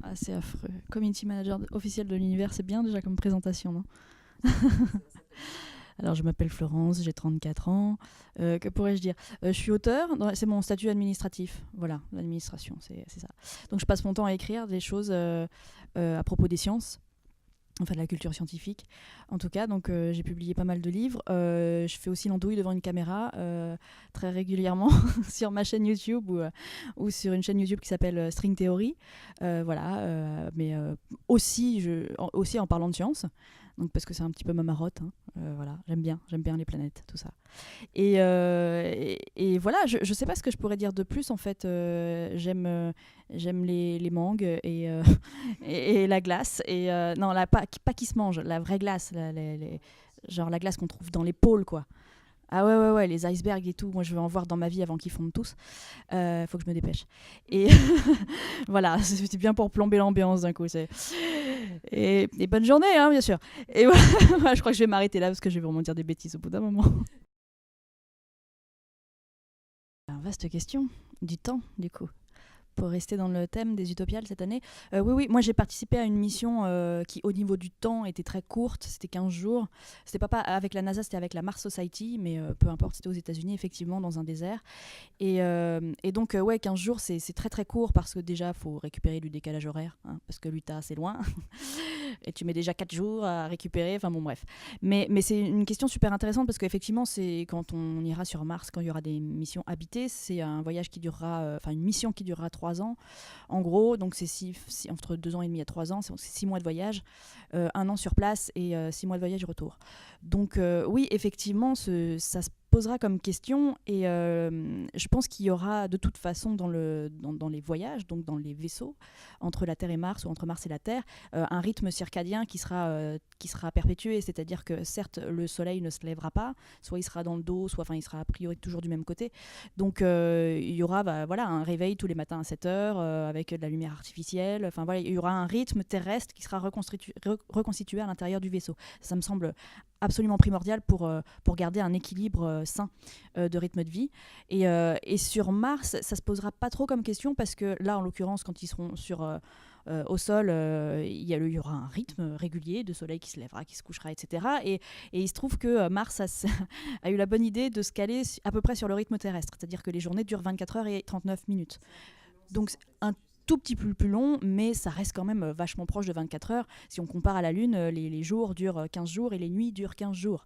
Ah, c'est affreux. Community manager officiel de l'univers, c'est bien déjà comme présentation, non? Alors, je m'appelle Florence, j'ai 34 ans. Que pourrais-je dire? Je suis auteur, c'est mon statut administratif. Voilà, l'administration, c'est ça. Donc, je passe mon temps à écrire des choses à propos des sciences, enfin de la culture scientifique en tout cas. Donc j'ai publié pas mal de livres. Je fais aussi l'andouille devant une caméra très régulièrement sur ma chaîne YouTube ou sur une chaîne YouTube qui s'appelle String Theory. Voilà, mais aussi en parlant de science. Donc parce que c'est un petit peu ma marotte, hein. Voilà, j'aime bien les planètes, tout ça. Et voilà, je sais pas ce que je pourrais dire de plus en fait. J'aime les mangues et la glace. Non, pas qui se mange, la vraie glace. Genre la glace qu'on trouve dans les pôles, quoi. Ah ouais, ouais, ouais, les icebergs et tout. Moi, je veux en voir dans ma vie avant qu'ils fondent tous. Faut que je me dépêche. Et voilà, c'était bien pour plomber l'ambiance d'un coup. Et bonne journée, hein, bien sûr. Et voilà, je crois que je vais m'arrêter là parce que je vais vraiment dire des bêtises au bout d'un moment. Vaste question. Du temps, du coup. Pour rester dans le thème des utopiales cette année. Oui, oui, moi j'ai participé à une mission qui, au niveau du temps, était très courte. C'était 15 jours. C'était pas avec la NASA, c'était avec la Mars Society, mais peu importe, c'était aux États-Unis, effectivement, dans un désert. Et donc, ouais, 15 jours, c'est très très court parce que déjà, il faut récupérer du décalage horaire, hein, parce que l'Utah, c'est loin. Et tu mets déjà 4 jours à récupérer. Enfin bon, bref. Mais c'est une question super intéressante parce qu'effectivement, c'est quand on ira sur Mars, quand il y aura des missions habitées, c'est un voyage qui durera, une mission qui durera 3 ans. En gros, donc c'est entre 2 ans et demi et 3 ans, c'est 6 mois de voyage, 1 an sur place et 6 mois de voyage et retour. Donc oui, effectivement, ça se posera comme question et je pense qu'il y aura de toute façon dans les voyages, donc dans les vaisseaux, entre la Terre et Mars ou entre Mars et la Terre, un rythme circadien qui sera perpétué, c'est-à-dire que certes le soleil ne se lèvera pas, soit il sera dans le dos, soit il sera a priori toujours du même côté. Donc il y aura voilà, un réveil tous les matins à 7 heures avec de la lumière artificielle. Enfin voilà, il y aura un rythme terrestre qui sera reconstitué à l'intérieur du vaisseau. Ça me semble absolument primordial pour garder un équilibre sain de rythme de vie. Et sur Mars, ça se posera pas trop comme question parce que là, en l'occurrence, quand ils seront au sol, il y aura un rythme régulier de soleil qui se lèvera, qui se couchera, etc. Et il se trouve que Mars a eu la bonne idée de se caler à peu près sur le rythme terrestre, c'est-à-dire que les journées durent 24 heures et 39 minutes. Donc c'est un tout petit peu plus long, mais ça reste quand même vachement proche de 24 heures. Si on compare à la Lune, les jours durent 15 jours et les nuits durent 15 jours.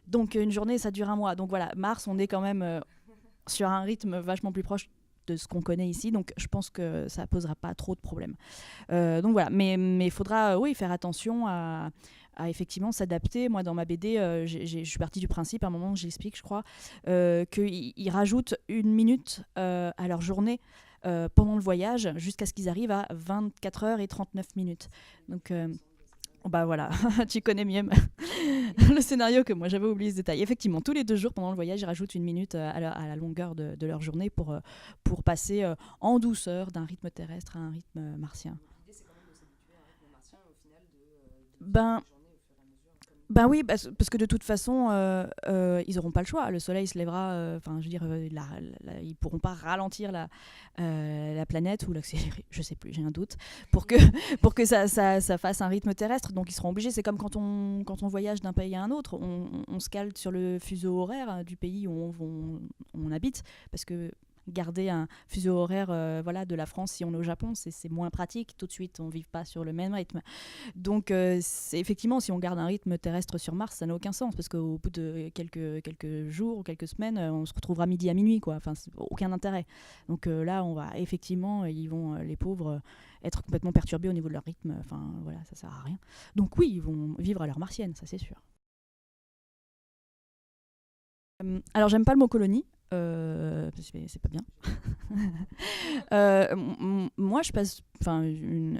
Donc une journée, ça dure un mois. Donc voilà, Mars, on est quand même sur un rythme vachement plus proche de ce qu'on connaît ici, donc je pense que ça posera pas trop de problèmes. Donc voilà, mais il faudra oui, faire attention à effectivement s'adapter. Moi, dans ma BD, je suis partie du principe, à un moment, j'explique, je crois, qu'ils rajoutent 1 minute à leur journée pendant le voyage, jusqu'à ce qu'ils arrivent à 24 heures et 39 minutes. Donc, bah voilà, tu connais mieux le scénario que moi, j'avais oublié ce détail. Effectivement, tous les 2 jours pendant le voyage, ils rajoutent 1 minute à la longueur de leur journée pour passer en douceur d'un rythme terrestre à un rythme martien. Ben, Ben oui, parce que de toute façon, ils n'auront pas le choix. Le soleil se lèvera, enfin, je veux dire, ils pourront pas ralentir la planète ou l'accélérer, je sais plus, j'ai un doute, pour que, pour que ça fasse un rythme terrestre. Donc ils seront obligés. C'est comme quand on voyage d'un pays à un autre, on se cale sur le fuseau horaire du pays où on habite, parce que garder un fuseau horaire voilà, de la France si on est au Japon, c'est moins pratique. Tout de suite, on ne vit pas sur le même rythme. Donc, effectivement, si on garde un rythme terrestre sur Mars, ça n'a aucun sens parce qu'au bout de quelques jours ou quelques semaines, on se retrouvera midi à minuit, quoi. Enfin, aucun intérêt. Donc là, on va effectivement, ils vont, les pauvres, être complètement perturbés au niveau de leur rythme. Enfin, voilà, ça sert à rien. Donc oui, ils vont vivre à l'heure martienne, ça c'est sûr. Alors, j'aime pas le mot colonie. C'est pas bien. Moi, je passe,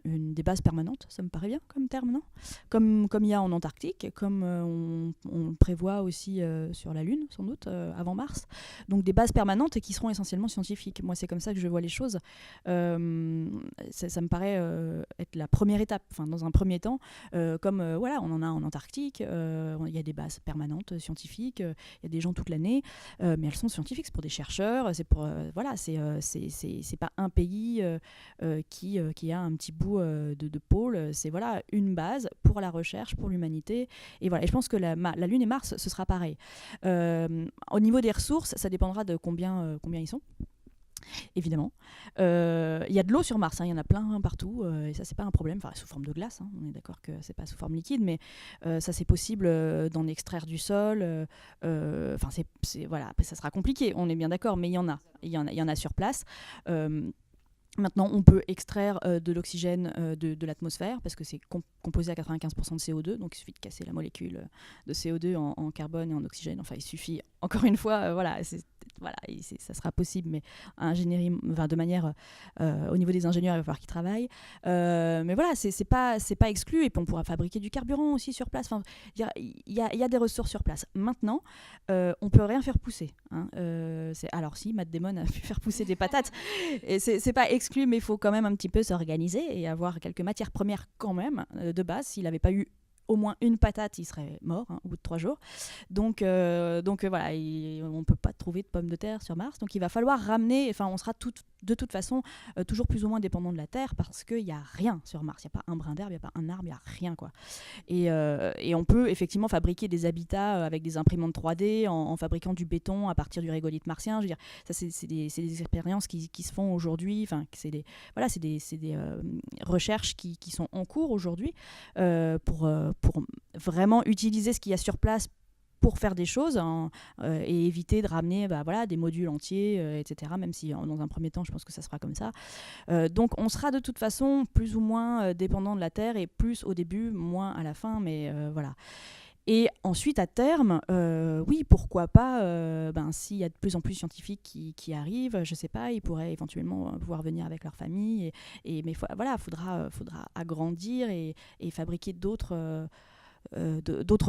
des bases permanentes, ça me paraît bien comme terme, non? Comme il y a en Antarctique, comme on prévoit aussi sur la Lune, sans doute, avant Mars. Donc des bases permanentes et qui seront essentiellement scientifiques. Moi, c'est comme ça que je vois les choses. Ça me paraît être la première étape. Enfin, dans un premier temps, comme voilà, on en a en Antarctique, il y a des bases permanentes scientifiques, il y a des gens toute l'année, mais elles sont scientifiques. scientifiques, c'est pour des chercheurs, c'est pour voilà, c'est pas un pays qui a un petit bout de pôle, c'est voilà une base pour la recherche, pour l'humanité. Et voilà, et je pense que la Lune et Mars, ce sera pareil. Au niveau des ressources, ça dépendra de combien ils sont. Évidemment. Il y a de l'eau sur Mars, il y en a plein partout, et ça c'est pas un problème, enfin sous forme de glace, on est d'accord que c'est pas sous forme liquide, mais ça c'est possible d'en extraire du sol, enfin voilà, après ça sera compliqué, on est bien d'accord, mais il y en a sur place. Maintenant, on peut extraire de l'oxygène de l'atmosphère parce que c'est composé à 95% de CO2, donc il suffit de casser la molécule de CO2 en carbone et en oxygène. Enfin, il suffit, encore une fois, ça sera possible, mais de manière, au niveau des ingénieurs, il va falloir qu'ils travaillent. Mais voilà, c'est pas exclu, et puis on pourra fabriquer du carburant aussi sur place. Enfin, il y a des ressources sur place. Maintenant, on peut rien faire pousser. Alors si, Matt Damon a pu faire pousser des patates, et c'est pas exclu, mais il faut quand même un petit peu s'organiser et avoir quelques matières premières quand même de base. S'il n'avait pas eu au moins une patate, il serait mort au bout de 3 jours. Donc voilà, on ne peut pas trouver de pommes de terre sur Mars. Donc il va falloir ramener, enfin on sera de toute façon toujours plus ou moins dépendant de la Terre parce qu'il n'y a rien sur Mars. Il n'y a pas un brin d'herbe, il n'y a pas un arbre, il n'y a rien, quoi. Et on peut effectivement fabriquer des habitats avec des imprimantes 3D en fabriquant du béton à partir du régolithe martien. Je veux dire, ça c'est des expériences qui se font aujourd'hui. Enfin, c'est des recherches qui sont en cours aujourd'hui pour vraiment utiliser ce qu'il y a sur place pour faire des choses et éviter de ramener des modules entiers, etc. Même si dans un premier temps, je pense que ça sera comme ça. Donc on sera de toute façon plus ou moins dépendant de la Terre, et plus au début, moins à la fin, mais voilà. Et ensuite, à terme, oui, pourquoi pas, s'il y a de plus en plus de scientifiques qui arrivent, je ne sais pas, ils pourraient éventuellement pouvoir venir avec leur famille. Mais il faudra agrandir et fabriquer d'autres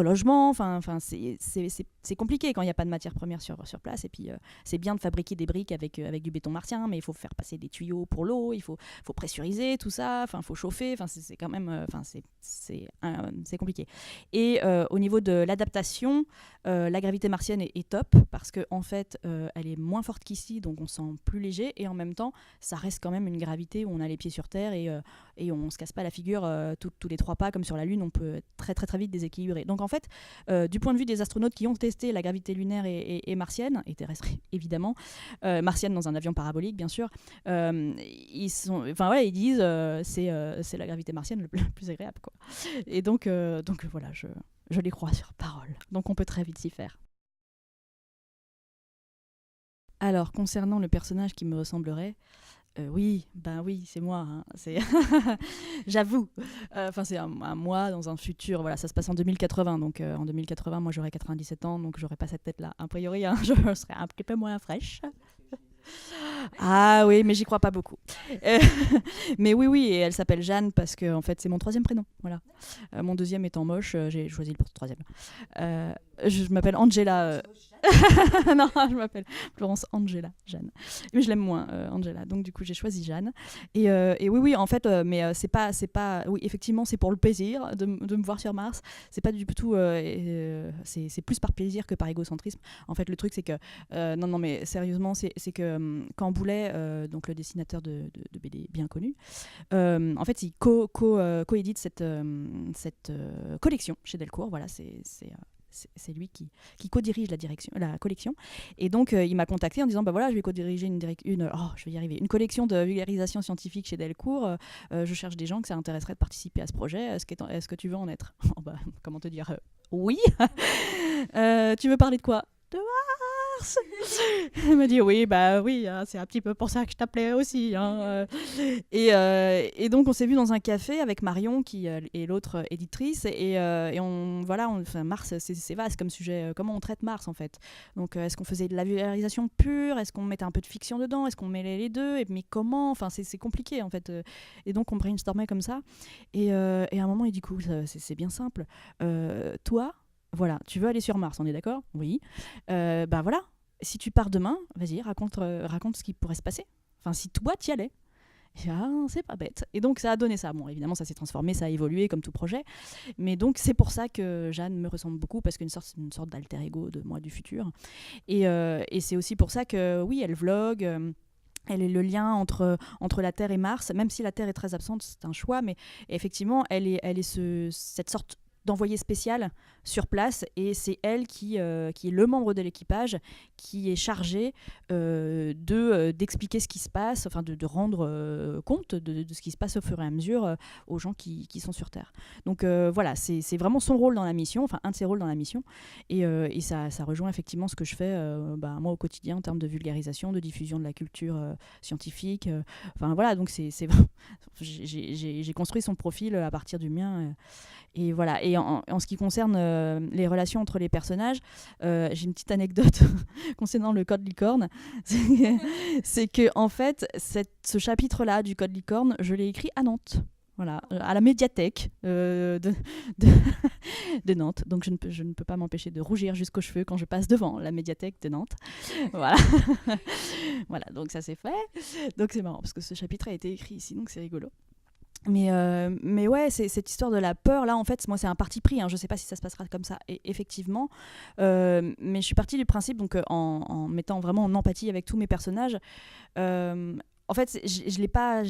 logements. Enfin, c'est compliqué quand il n'y a pas de matière première sur place. Et puis, c'est bien de fabriquer des briques avec du béton martien, mais il faut faire passer des tuyaux pour l'eau, il faut pressuriser tout ça, il faut chauffer. C'est quand même c'est compliqué. Et au niveau de l'adaptation, la gravité martienne est top parce qu'en fait, elle est moins forte qu'ici, donc on se sent plus léger. Et en même temps, ça reste quand même une gravité où on a les pieds sur terre et on ne se casse pas la figure tous les 3 pas, comme sur la Lune, on peut très très très vite déséquilibré. Donc en fait, du point de vue des astronautes qui ont testé la gravité lunaire et martienne, et terrestre évidemment, martienne dans un avion parabolique bien sûr, ils disent c'est la gravité martienne le plus agréable, quoi. Et donc voilà, je les crois sur parole. Donc on peut très vite s'y faire. Alors concernant le personnage qui me ressemblerait, oui, c'est moi. J'avoue. C'est un moi dans un futur. Voilà, ça se passe en 2080. Donc en 2080, moi j'aurai 97 ans, donc j'aurai pas cette tête-là. A priori, je serai un petit peu moins fraîche. Ah oui, mais j'y crois pas beaucoup. Mais oui, et elle s'appelle Jeanne parce que en fait c'est mon 3e prénom. Voilà. Mon 2e étant moche, j'ai choisi le 3e. Je m'appelle Angela. Non, je m'appelle Florence Angela, Jeanne. Mais je l'aime moins, Angela. Donc du coup, j'ai choisi Jeanne. Et oui, en fait, mais c'est pas. Oui, effectivement, c'est pour le plaisir de me voir sur Mars. C'est pas du tout. C'est plus par plaisir que par égocentrisme. En fait, le truc, c'est que non, mais sérieusement, c'est que quand Boulet, donc le dessinateur de BD bien connu, en fait, il co-édite cette collection chez Delcourt. Voilà, c'est lui qui co-dirige la collection. Et donc, il m'a contacté en disant je vais co-diriger une collection de vulgarisation scientifique chez Delcourt. Je cherche des gens que ça intéresserait de participer à ce projet. Est-ce que tu veux en être comment te dire oui. Tu veux parler de quoi? De Mars. Elle m'a dit oui, c'est un petit peu pour ça que je t'appelais aussi. Et donc on s'est vu dans un café avec Marion qui est l'autre éditrice et Mars c'est vaste comme sujet. Comment on traite Mars en fait? Donc est-ce qu'on faisait de la vulgarisation pure? Est-ce qu'on mettait un peu de fiction dedans? Est-ce qu'on mêlait les deux? Mais comment? Enfin c'est compliqué en fait. Et donc on brainstormait comme ça et à un moment il dit cool, c'est bien simple. Toi, voilà, tu veux aller sur Mars, on est d'accord? Oui. Voilà. Si tu pars demain, vas-y, raconte ce qui pourrait se passer. Enfin, si toi, t'y allais. Et c'est pas bête. Et donc ça a donné ça. Bon, évidemment, ça s'est transformé, ça a évolué comme tout projet. Mais donc c'est pour ça que Jeanne me ressemble beaucoup, parce c'est une sorte d'alter ego de moi du futur. Et c'est aussi pour ça que, oui, elle vlog. Elle est le lien entre la Terre et Mars, même si la Terre est très absente, c'est un choix, mais effectivement, elle est cette sorte d'envoyé spécial sur place, et c'est elle qui est le membre de l'équipage qui est chargé d'expliquer ce qui se passe, enfin de rendre compte de ce qui se passe au fur et à mesure aux gens qui sont sur Terre. Donc voilà, c'est vraiment son rôle dans la mission, enfin un de ses rôles dans la mission, et ça rejoint effectivement ce que je fais moi au quotidien en termes de vulgarisation, de diffusion de la culture scientifique. Enfin voilà, donc j'ai construit son profil à partir du mien. Et voilà. Et en ce qui concerne les relations entre les personnages, j'ai une petite anecdote concernant le Code Licorne. C'est que en fait, ce chapitre-là du Code Licorne, je l'ai écrit à Nantes. Voilà, à la médiathèque de, de Nantes. Donc je ne peux pas m'empêcher de rougir jusqu'aux cheveux quand je passe devant la médiathèque de Nantes. Voilà. Voilà, donc ça c'est fait. Donc c'est marrant parce que ce chapitre a été écrit ici, donc c'est rigolo. Mais ouais, cette histoire de la peur, là, en fait, moi, c'est un parti pris. Hein, je sais pas si ça se passera comme ça, et effectivement. Mais je suis partie du principe, donc en mettant vraiment en empathie avec tous mes personnages. En fait, je l'ai pas.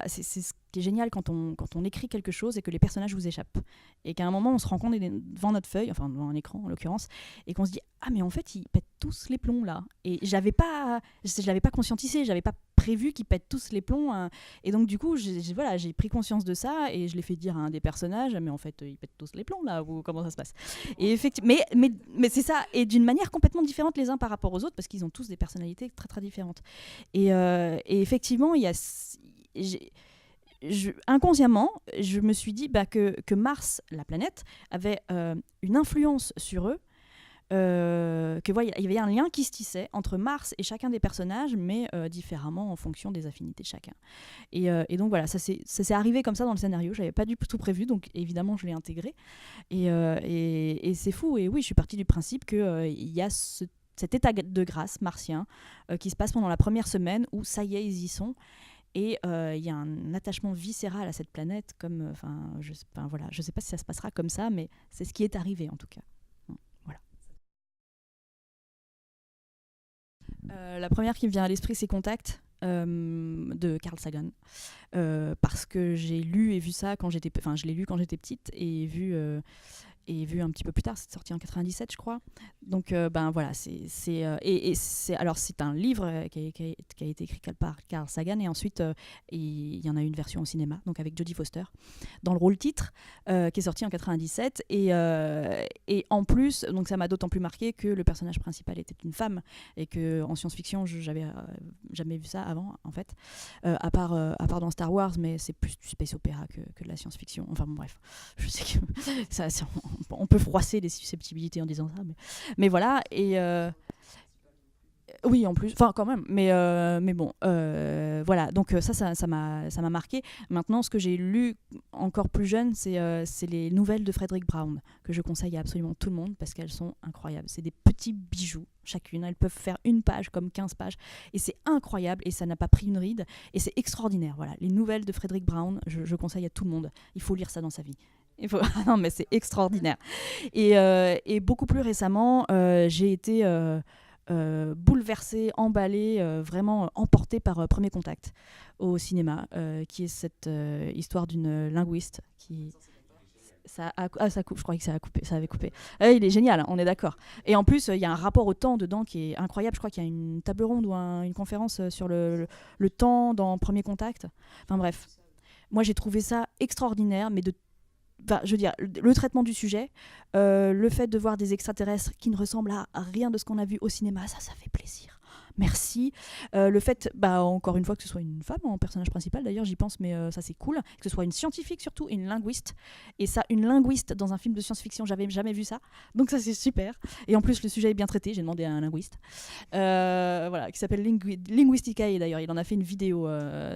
C'est ce qui est génial quand on écrit quelque chose et que les personnages vous échappent. Et qu'à un moment, on se rend compte devant notre feuille, enfin devant un écran en l'occurrence, et qu'on se dit ah mais en fait ils pètent tous les plombs là. Et je l'avais pas conscientisé, j'avais pas prévu qu'ils pètent tous les plombs. Et donc du coup, j'ai pris conscience de ça et je l'ai fait dire à un des personnages, mais en fait ils pètent tous les plombs là, ou comment ça se passe. Et effectivement, mais c'est ça, et d'une manière complètement différente les uns par rapport aux autres, parce qu'ils ont tous des personnalités très très différentes. Et effectivement, il y a inconsciemment, je me suis dit que Mars, la planète, avait une influence sur eux, il y avait un lien qui se tissait entre Mars et chacun des personnages, mais différemment en fonction des affinités de chacun. Et donc voilà, ça s'est arrivé comme ça dans le scénario, j'avais pas du tout prévu, donc évidemment je l'ai intégré. Et c'est fou, et oui, je suis partie du principe qu'il y a cet état de grâce martien qui se passe pendant la première semaine où ça y est, ils y sont. Et il y a un attachement viscéral à cette planète, voilà, je sais pas si ça se passera comme ça, mais c'est ce qui est arrivé en tout cas. Voilà. La première qui me vient à l'esprit, c'est Contact de Carl Sagan, parce que j'ai lu et vu ça je l'ai lu quand j'étais petite et vu un petit peu plus tard, c'est sorti en 97 je crois. Donc voilà, c'est un livre qui a été écrit par Carl Sagan, et ensuite il y en a une version au cinéma, donc avec Jodie Foster dans le rôle titre, qui est sorti en 97, et en plus, donc ça m'a d'autant plus marqué que le personnage principal était une femme, et que en science-fiction j'avais jamais vu ça avant en fait, à part dans Star Wars, mais c'est plus du space opéra que de la science-fiction. Enfin bon, bref, je sais que on peut froisser les susceptibilité en disant ça, mais voilà. Et oui, en plus, enfin quand même, mais bon, voilà. Donc ça m'a marqué. Maintenant, ce que j'ai lu encore plus jeune, c'est les nouvelles de Frederick Brown, que je conseille à absolument tout le monde parce qu'elles sont incroyables. C'est des petits bijoux chacune. Elles peuvent faire une page comme 15 pages, et c'est incroyable, et ça n'a pas pris une ride, et c'est extraordinaire. Voilà, les nouvelles de Frederick Brown, je conseille à tout le monde. Il faut lire ça dans sa vie. Non, mais c'est extraordinaire. Et beaucoup plus récemment, j'ai été bouleversée, emballée, vraiment emportée par Premier Contact au cinéma, qui est cette histoire d'une linguiste qui... ça coupe, je croyais que ça avait coupé. Il est génial, on est d'accord. Et en plus, il y a un rapport au temps dedans qui est incroyable. Je crois qu'il y a une table ronde ou une conférence sur le temps dans Premier Contact. Enfin bref, moi j'ai trouvé ça extraordinaire, mais je veux dire, le traitement du sujet, le fait de voir des extraterrestres qui ne ressemblent à rien de ce qu'on a vu au cinéma, ça fait plaisir. Merci. Le fait, encore une fois, que ce soit une femme en personnage principal, d'ailleurs j'y pense, mais ça c'est cool, que ce soit une scientifique surtout, et une linguiste. Et ça, une linguiste dans un film de science-fiction, j'avais jamais vu ça. Donc ça c'est super. Et en plus le sujet est bien traité, j'ai demandé à un linguiste. Voilà, qui s'appelle Linguisticae d'ailleurs, il en a fait une vidéo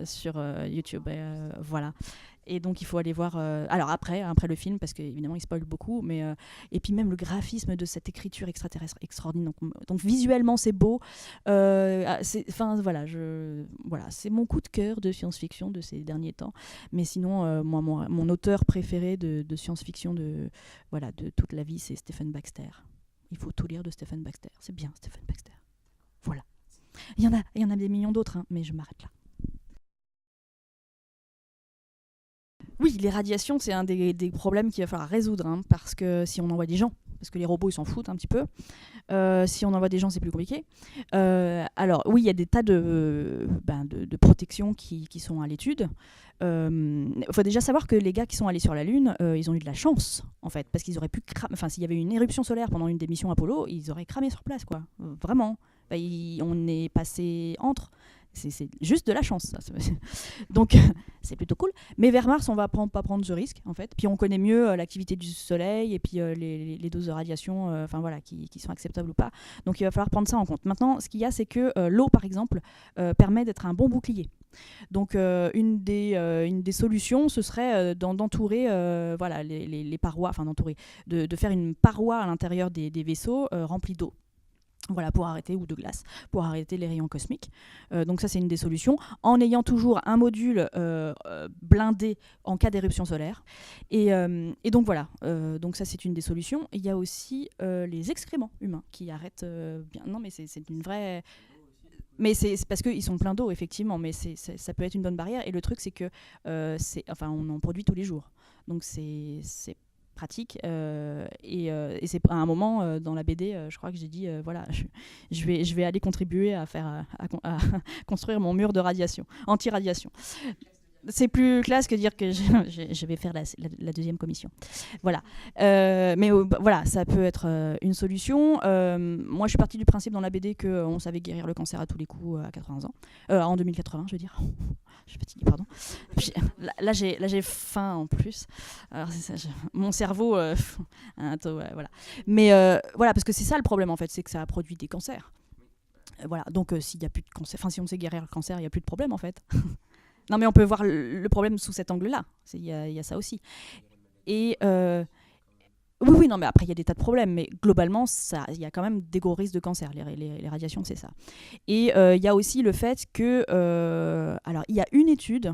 sur YouTube. Voilà. Et donc il faut aller voir. Alors après le film, parce qu'évidemment il spoil beaucoup, mais et puis même le graphisme de cette écriture extraterrestre extraordinaire. Donc visuellement c'est beau. Enfin voilà, c'est mon coup de cœur de science-fiction de ces derniers temps. Mais sinon, moi mon auteur préféré de science-fiction de toute la vie, c'est Stephen Baxter. Il faut tout lire de Stephen Baxter. C'est bien Stephen Baxter. Voilà. Il y en a des millions d'autres, hein, mais je m'arrête là. Oui, les radiations, c'est un des problèmes qu'il va falloir résoudre, hein, parce que si on envoie des gens, parce que les robots ils s'en foutent un petit peu, si on envoie des gens c'est plus compliqué. Alors oui, il y a des tas de protections qui sont à l'étude. Il faut déjà savoir que les gars qui sont allés sur la Lune, ils ont eu de la chance, en fait, parce qu'ils auraient pu cramer. Enfin, s'il y avait eu une éruption solaire pendant une des missions Apollo, ils auraient cramé sur place, quoi. Vraiment. Enfin, on est passé entre. C'est juste de la chance, ça. Donc, c'est plutôt cool. Mais vers Mars, on va pas prendre ce risque, en fait. Puis on connaît mieux l'activité du Soleil et puis les doses de radiation qui sont acceptables ou pas. Donc, il va falloir prendre ça en compte. Maintenant, ce qu'il y a, c'est que l'eau, par exemple, permet d'être un bon bouclier. Donc, une des solutions, ce serait d'entourer les parois, enfin d'entourer, de faire une paroi à l'intérieur des vaisseaux remplis d'eau. Voilà, pour arrêter, ou de glace, pour arrêter les rayons cosmiques. Donc ça, c'est une des solutions, en ayant toujours un module blindé en cas d'éruption solaire. Et donc voilà, donc ça, c'est une des solutions. Il y a aussi les excréments humains qui arrêtent bien. Non, mais c'est une vraie... Mais c'est parce qu'ils sont pleins d'eau, effectivement, mais ça peut être une bonne barrière. Et le truc, c'est que on en produit tous les jours. Donc c'est pratique et c'est à un moment dans la BD je crois que j'ai dit voilà je vais aller contribuer à construire mon mur de radiation anti-radiation. C'est plus classe que dire que je vais faire la deuxième commission. Voilà. Mais voilà, ça peut être une solution. Moi, je suis partie du principe dans la BD qu'on savait guérir le cancer à tous les coups à 80 ans. En 2080, je veux dire. Je suis fatiguée, pardon. Là, j'ai faim en plus. Alors, c'est ça, mon cerveau... voilà. Mais voilà, parce que c'est ça le problème, en fait, c'est que ça a produit des cancers. Voilà, donc s'il y a plus de cancer... Enfin, si on sait guérir le cancer, il n'y a plus de problème, en fait. Non, mais on peut voir le problème sous cet angle-là. Il y a ça aussi. Et oui, non, mais après, il y a des tas de problèmes. Mais globalement, il y a quand même des gros risques de cancer. Les radiations, c'est ça. Et il y a aussi le fait que... alors, il y a une étude...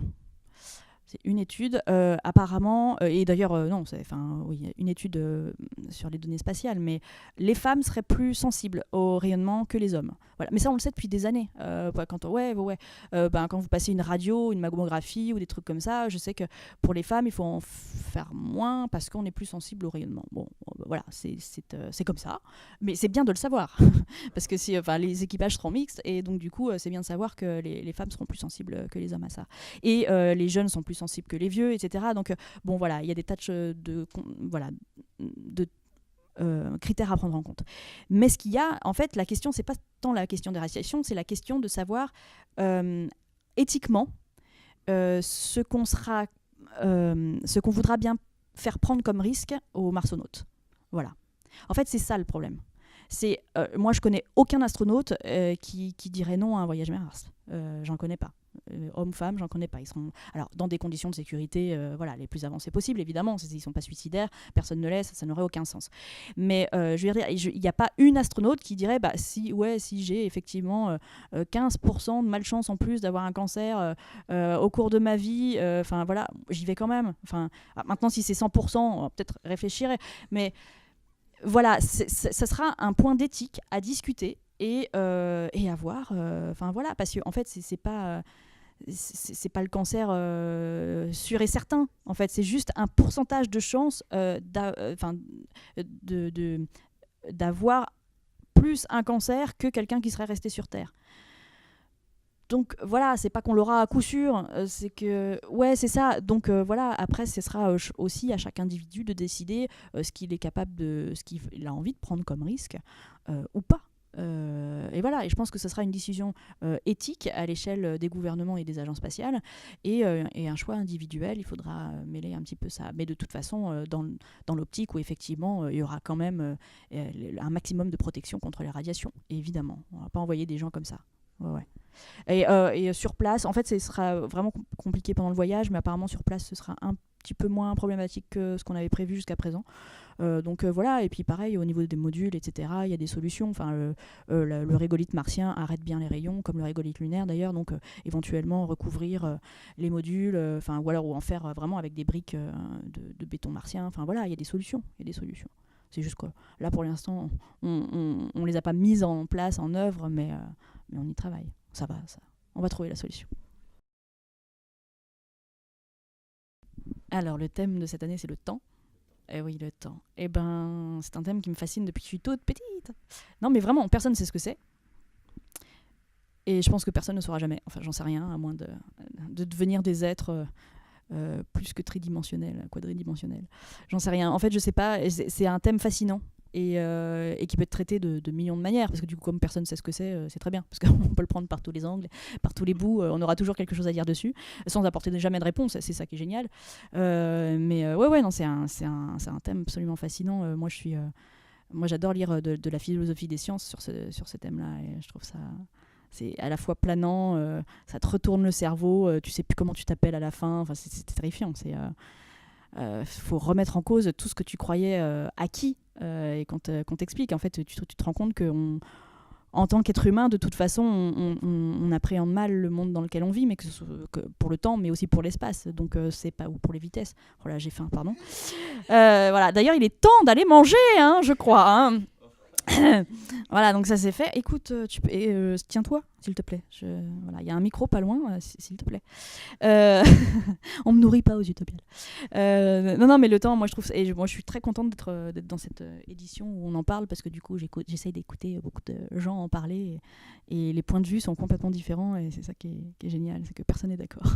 C'est une étude, apparemment, et d'ailleurs, non, oui, une étude sur les données spatiales, mais les femmes seraient plus sensibles au rayonnement que les hommes. Voilà. Mais ça, on le sait depuis des années. Quand vous passez une radio, une mammographie ou des trucs comme ça, je sais que pour les femmes, il faut en faire moins parce qu'on est plus sensible au rayonnement. Bon, voilà, c'est comme ça, mais c'est bien de le savoir, parce que les équipages seront mixtes, et donc du coup, c'est bien de savoir que les femmes seront plus sensibles que les hommes à ça. Et les jeunes sont plus sensibles que les vieux, etc. Donc bon voilà, il y a des tas de critères à prendre en compte. Mais ce qu'il y a, en fait, la question, c'est pas tant la question des radiations, c'est la question de savoir éthiquement ce qu'on voudra bien faire prendre comme risque aux marsonautes. Voilà. En fait, c'est ça le problème. Moi, je connais aucun astronaute qui dirait non à un voyage vers Mars. J'en connais pas. Hommes-femmes, j'en connais pas. Ils seront dans des conditions de sécurité les plus avancées possibles, évidemment. Ils sont pas suicidaires, personne ne laisse, ça n'aurait aucun sens. Mais je veux dire, il n'y a pas une astronaute qui dirait si j'ai effectivement 15% de malchance en plus d'avoir un cancer au cours de ma vie, j'y vais quand même. Maintenant, si c'est 100%, on va peut-être réfléchir, mais voilà, ça sera un point d'éthique à discuter et à voir. Parce que en fait, c'est pas le cancer sûr et certain. En fait, c'est juste un pourcentage de chance d'avoir plus un cancer que quelqu'un qui serait resté sur Terre. Donc voilà, c'est pas qu'on l'aura à coup sûr, c'est que c'est ça. Donc voilà, après ce sera aussi à chaque individu de décider ce qu'il est capable ce qu'il a envie de prendre comme risque ou pas. Et voilà, et je pense que ce sera une décision éthique à l'échelle des gouvernements et des agences spatiales, et un choix individuel. Il faudra mêler un petit peu ça, mais de toute façon dans l'optique où effectivement il y aura quand même un maximum de protection contre les radiations, évidemment. On va pas envoyer des gens comme ça. Ouais. Et sur place, en fait, ce sera vraiment compliqué pendant le voyage, mais apparemment sur place, ce sera un petit peu moins problématique que ce qu'on avait prévu jusqu'à présent. Donc voilà, et puis pareil, au niveau des modules, etc., il y a des solutions. Enfin, le régolithe martien arrête bien les rayons, comme le régolithe lunaire d'ailleurs, donc éventuellement recouvrir les modules, ou alors ou en faire vraiment avec des briques de béton martien. Enfin voilà, il y a des solutions, il y a des solutions. C'est juste que là, pour l'instant, on les a pas mises en place, en œuvre, mais on y travaille. Ça va, ça. On va trouver la solution. Alors, le thème de cette année, c'est le temps. Eh oui, le temps. Eh ben, c'est un thème qui me fascine depuis que je suis toute petite. Non, mais vraiment, personne ne sait ce que c'est. Et je pense que personne ne saura jamais. Enfin, j'en sais rien, à moins de devenir des êtres plus que tridimensionnels, quadridimensionnels. J'en sais rien. En fait, je sais pas. C'est un thème fascinant. Et qui peut être traité de millions de manières, parce que du coup, comme personne ne sait ce que c'est très bien, parce qu'on peut le prendre par tous les angles, par tous les bouts, on aura toujours quelque chose à dire dessus, sans apporter jamais de réponse, c'est ça qui est génial. Ouais, non, c'est un thème absolument fascinant. Moi, j'adore lire de la philosophie des sciences sur ce thème-là, et je trouve ça... C'est à la fois planant, ça te retourne le cerveau, tu sais plus comment tu t'appelles à la fin, enfin, c'est terrifiant, faut remettre en cause tout ce que tu croyais acquis et qu'on t'explique. En fait, tu te rends compte que en tant qu'être humain, de toute façon, on appréhende mal le monde dans lequel on vit, mais que pour le temps, mais aussi pour l'espace. Donc, c'est pas ou pour les vitesses. Oh là, j'ai faim, pardon. Voilà. D'ailleurs, il est temps d'aller manger, hein, je crois. Hein. Voilà, donc ça c'est fait. Écoute, tiens-toi, s'il te plaît. Voilà, il y a un micro pas loin, s'il te plaît. On me nourrit pas aux utopiales. Non, mais le temps, moi je trouve, moi je suis très contente d'être dans cette édition où on en parle parce que du coup j'essaye d'écouter beaucoup de gens en parler et les points de vue sont complètement différents et c'est ça qui est génial, c'est que personne n'est d'accord.